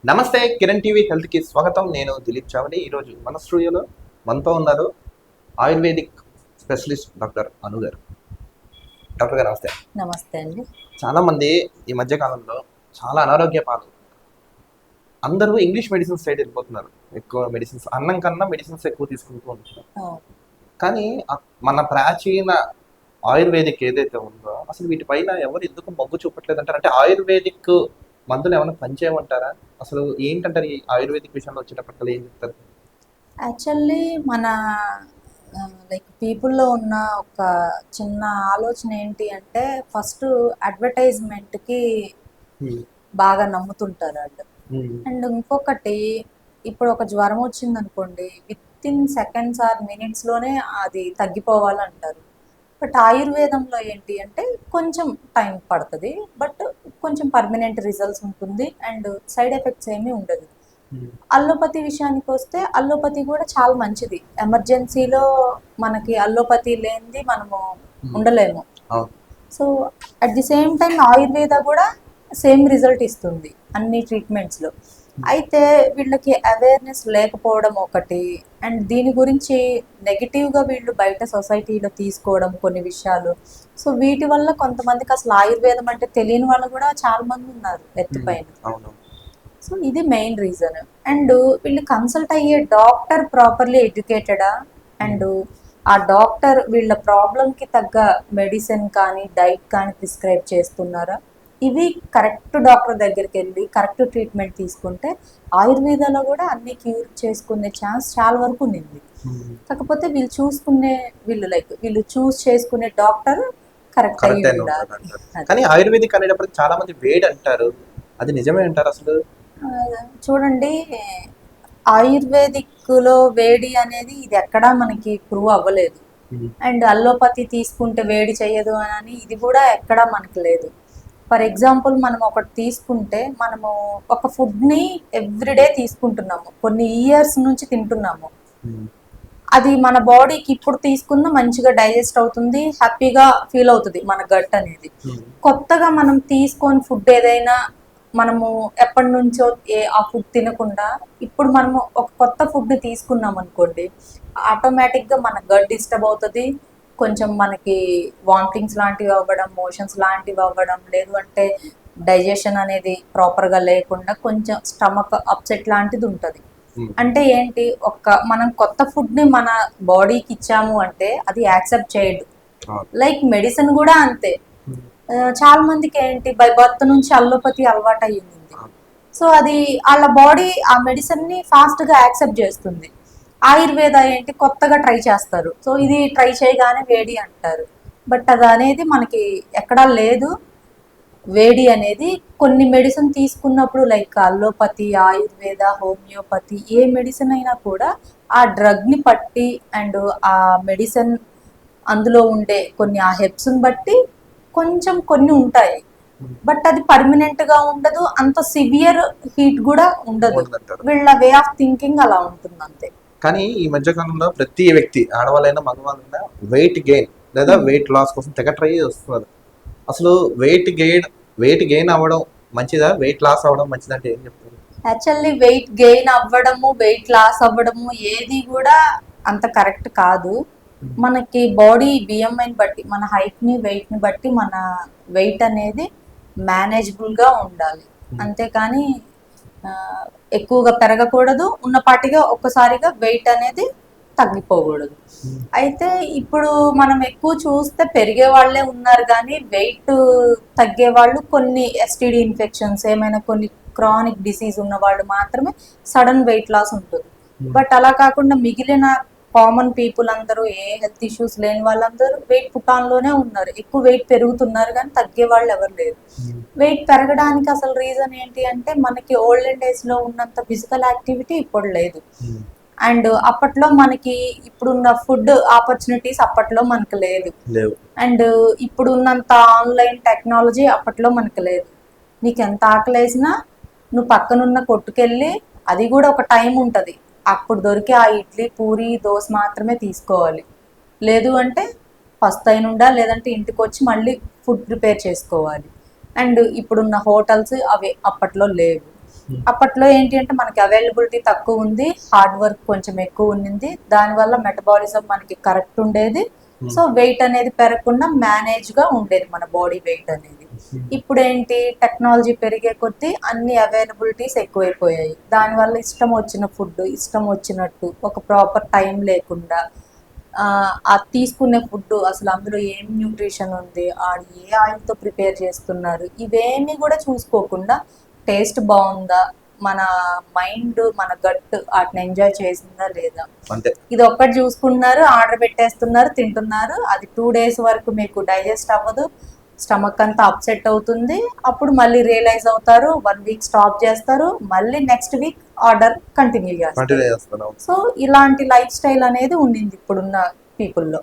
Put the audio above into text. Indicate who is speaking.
Speaker 1: నమస్తే, Kiran TV health కి స్వాగతం. నేను దిలీప్ చావడి. ఈరోజు మన స్టూడియోలో మనతో ఉన్నారు ఆయుర్వేదిక్ స్పెషలిస్ట్ డాక్టర్ అను గారు. డాక్టర్ గారు నమస్తే.
Speaker 2: నమస్తే అండి.
Speaker 1: చాలా మంది ఈ మధ్య కాలంలో చాలా అనారోగ్య పాలు అందరూ ఇంగ్లీష్ మెడిసిన్స్ సైడ్ వెళ్ళిపోతున్నారు. ఎక్కువ మెడిసిన్స్, అన్నం కన్నా మెడిసిన్స్ ఎక్కువ తీసుకుంటూ ఉంటున్నారు. కానీ మన ప్రాచీన ఆయుర్వేదిక్ ఏదైతే ఉందో అసలు వీటిపైన ఎవరు ఎందుకు మొగ్గు చూపట్లేదు అంటారు? అంటే ఆయుర్వేదిక్ మందులు ఏమైనా పనిచేయమంటారా? అసలు ఏంటంటారు ఈ ఆయుర్వేదిక్ విషయంలో వచ్చేటప్పటికల్లా ఏం చెప్తారు?
Speaker 2: యాక్చువల్లీ మన లైక్ పీపుల్లో ఉన్న ఒక చిన్న ఆలోచన ఏంటి అంటే ఫస్ట్ అడ్వర్టైజ్మెంట్కి బాగా నమ్ముతుంటారు వాళ్ళు. అండ్ ఇంకొకటి, ఇప్పుడు ఒక జ్వరం వచ్చింది అనుకోండి, విత్ ఇన్ సెకండ్స్ ఆర్ మినిట్స్లోనే అది తగ్గిపోవాలంటారు. బట్ ఆయుర్వేదంలో ఏంటి అంటే కొంచెం టైం పడుతుంది, బట్ కొంచెం పర్మనెంట్ రిజల్ట్స్ ఉంటుంది అండ్ సైడ్ ఎఫెక్ట్స్ ఏమీ ఉండదు. అల్లోపతి విషయానికి వస్తే అల్లోపతి కూడా చాలా మంచిది. ఎమర్జెన్సీలో మనకి అల్లోపతి లేనిది మనము ఉండలేము. So at the same time Ayurveda కూడా సేమ్ రిజల్ట్ ఇస్తుంది అన్ని ట్రీట్మెంట్స్లో. అయితే వీళ్ళకి అవేర్నెస్ లేకపోవడం ఒకటి, అండ్ దీని గురించి నెగిటివ్గా వీళ్ళు బయట సొసైటీలో తీసుకోవడం కొన్ని విషయాలు. సో వీటి వల్ల కొంతమందికి అసలు ఆయుర్వేదం అంటే తెలియని వాళ్ళు కూడా చాలా మంది ఉన్నారు ఎత్తుపైన. సో ఇది మెయిన్ రీజన్. అండ్ వీళ్ళు కన్సల్ట్ అయ్యే డాక్టర్ ప్రాపర్లీ ఎడ్యుకేటెడా, అండ్ ఆ డాక్టర్ వీళ్ళ ప్రాబ్లంకి తగ్గ మెడిసిన్ కానీ డైట్ కానీ ప్రిస్క్రైబ్ చేస్తున్నారా, ఇవి కరెక్ట్ డాక్టర్ దగ్గరికి వెళ్ళి కరెక్ట్ ట్రీట్మెంట్ తీసుకుంటే ఆయుర్వేదాలో కూడా అన్ని క్యూర్ చేసుకునే ఛాన్స్ చాలా వరకు ఉంది. కాకపోతే వీళ్ళు చూస్ చేసుకునే డాక్టర్ కరెక్ట్ అయ్యి ఉండాలి.
Speaker 1: కానీ ఆయుర్వేదిక్ అనేటప్పుడు చాలా మంది వేడి అంటారు, అది నిజమే అంటారు అసలు?
Speaker 2: చూడండి, ఆయుర్వేదిక్లో వేడి అనేది ఇది ఎక్కడా మనకి ప్రూవ్ అవ్వలేదు. అండ్ అల్లోపతి తీసుకుంటే వేడి చేయదు అని ఇది కూడా ఎక్కడా మనకి లేదు. ఫర్ ఎగ్జాంపుల్ మనం ఒకటి తీసుకుంటే, మనము ఒక ఫుడ్ని ఎవ్రీడే తీసుకుంటున్నాము, కొన్ని ఇయర్స్ నుంచి తింటున్నాము. అది మన బాడీకి ఇప్పుడు తీసుకున్న మంచిగా డైజెస్ట్ అవుతుంది, హ్యాపీగా ఫీల్ అవుతుంది మన గట్ అనేది. కొత్తగా మనం తీసుకొని ఫుడ్ ఏదైనా మనము ఎప్పటి నుంచో ఆ ఫుడ్ తినకుండా ఇప్పుడు మనము ఒక కొత్త ఫుడ్ని తీసుకున్నాం అనుకోండి, ఆటోమేటిక్గా మన గట్ డిస్టర్బ్ అవుతుంది. కొంచెం మనకి వామిటింగ్స్ లాంటివి అవ్వడం, మోషన్స్ లాంటివి అవ్వడం, లేదు అంటే డైజెషన్ అనేది ప్రాపర్గా లేకుండా కొంచెం స్టమక్ అప్సెట్ లాంటిది ఉంటుంది. అంటే ఏంటి, మనం కొత్త ఫుడ్ని మన బాడీకి ఇచ్చాము అంటే అది యాక్సెప్ట్ చేయదు. లైక్ మెడిసిన్ కూడా అంతే. చాలా మందికి ఏంటి, బై బర్త్ నుంచి అల్లోపతి అలవాటు అయ్యింది. సో అది వాళ్ళ బాడీ ఆ మెడిసిన్ని ఫాస్ట్గా యాక్సెప్ట్ చేస్తుంది. ఆయుర్వేద ఏంటి, కొత్తగా ట్రై చేస్తారు. సో ఇది ట్రై చేయగానే వేడి అంటారు, బట్ అది అనేది మనకి ఎక్కడా లేదు. వేడి అనేది కొన్ని మెడిసిన్ తీసుకున్నప్పుడు, లైక్ అల్లోపతి, ఆయుర్వేద, హోమియోపతి, ఏ మెడిసిన్ అయినా కూడా ఆ డ్రగ్ని బట్టి అండ్ ఆ మెడిసిన్ అందులో ఉండే కొన్ని ఆ హెర్బ్స్ని బట్టి కొంచెం కొన్ని ఉంటాయి, బట్ అది పర్మనెంట్ గా ఉండదు. అంత సివియర్ హీట్ కూడా ఉండదు. వీళ్ళ వే ఆఫ్ థింకింగ్ అలా ఉంటుంది అంతే.
Speaker 1: కానీ ఈ మధ్య కాలంలో ప్రతి వ్యక్తి, ఆడవాళ్ళైనా మగవాళ్ళైనా, వెయిట్ గెయిన్ లేదా వెయిట్ లాస్ కోసం తెగ ట్రై చేస్తున్నారు. అసలు వెయిట్ గెయిన్ అవ్వడం మంచిదా, వెయిట్ లాస్ అవ్వడం మంచిదా అంటే ఏం చెప్తారు?
Speaker 2: యాక్చువల్లీ వెయిట్ గెయిన్ అవ్వడము, వెయిట్ లాస్ అవ్వడము ఏది కూడా అంత కరెక్ట్ కాదు. మనకి బాడీ బిఎంఐని బట్టి, మన హైట్ని వెయిట్ని బట్టి మన వెయిట్ అనేది మేనేజబుల్గా ఉండాలి. అంతేకాని ఎక్కువగా పెరగకూడదు, ఉన్నపాటిగా ఒక్కసారిగా వెయిట్ అనేది తగ్గిపోకూడదు. అయితే ఇప్పుడు మనం ఎక్కువ చూస్తే పెరిగే వాళ్ళే ఉన్నారు, కానీ వెయిట్ తగ్గే వాళ్ళు కొన్ని ఎస్టీడీ ఇన్ఫెక్షన్స్, ఏమైనా కొన్ని క్రానిక్ డిసీజ్ ఉన్న వాళ్ళు మాత్రమే సడన్ వెయిట్ లాస్ ఉంటుంది. బట్ అలా కాకుండా మిగిలిన కామన్ పీపుల్ అందరూ, ఏ హెల్త్ ఇష్యూస్ లేని వాళ్ళందరూ వెయిట్ పుటాన్లోనే ఉన్నారు. ఎక్కువ వెయిట్ పెరుగుతున్నారు కానీ తగ్గే వాళ్ళు ఎవరు లేరు. వెయిట్ పెరగడానికి అసలు రీజన్ ఏంటి అంటే, మనకి ఓల్డెన్ డేస్లో ఉన్నంత ఫిజికల్ యాక్టివిటీ ఇప్పుడు లేదు. అండ్ అప్పట్లో మనకి ఇప్పుడున్న ఫుడ్ ఆపర్చునిటీస్ అప్పట్లో మనకు లేదు. అండ్ ఇప్పుడున్నంత ఆన్లైన్ టెక్నాలజీ అప్పట్లో మనకు లేదు. నీకు ఎంత ఆకలేసినా నువ్వు పక్కనున్న కొట్టుకెళ్ళి, అది కూడా ఒక టైం ఉంటుంది, అప్పుడు దొరికే ఆ ఇడ్లీ, పూరి, దోశ మాత్రమే తీసుకోవాలి. లేదు అంటే పస్తైనుండా, లేదంటే ఇంటికి వచ్చి మళ్ళీ ఫుడ్ ప్రిపేర్ చేసుకోవాలి. అండ్ ఇప్పుడున్న హోటల్స్ అవి అప్పట్లో లేవు. అప్పట్లో ఏంటి అంటే మనకి అవైలబిలిటీ తక్కువ ఉంది, హార్డ్ వర్క్ కొంచెం ఎక్కువ ఉండింది, దానివల్ల మెటబాలిజం మనకి కరెక్ట్ ఉండేది. సో వెయిట్ అనేది పెరగకుండా మేనేజ్ గా ఉండేది మన బాడీ వెయిట్ అనేది. ఇప్పుడు ఏంటి, టెక్నాలజీ పెరిగే కొద్దీ అన్ని అవైలబిలిటీస్ ఎక్కువైపోయాయి, దానివల్ల ఇష్టం వచ్చిన ఫుడ్ ఇష్టం వచ్చినట్టు ఒక ప్రాపర్ టైం లేకుండా అది తీసుకునే ఫుడ్ అసలు అందులో ఏం న్యూట్రిషన్ ఉంది, ఆడు ఏ ఆయిల్తో ప్రిపేర్ చేస్తున్నారు, ఇవేమీ కూడా చూసుకోకుండా టేస్ట్ బాగుందా, మన మైండ్ మన గట్ వాటిని ఎంజాయ్ చేసిందా లేదా,
Speaker 1: అంతే.
Speaker 2: ఇది ఒక్కటి చూసుకున్నారు, ఆర్డర్ పెట్టేస్తున్నారు, తింటున్నారు. అది 2 days వరకు మీకు డైజెస్ట్ అవ్వదు, స్టమక్ అంతా అప్సెట్ అవుతుంది. అప్పుడు మళ్ళీ రియలైజ్ అవుతారు, 1 week స్టాప్ చేస్తారు, మళ్ళీ నెక్స్ట్ వీక్ ఆర్డర్ కంటిన్యూ చేస్తారు.
Speaker 1: కంటిన్యూ చేస్తున్నాం.
Speaker 2: సో ఇలాంటి లైఫ్ స్టైల్ అనేది ఉండింది ఇప్పుడున్న పీపుల్లో.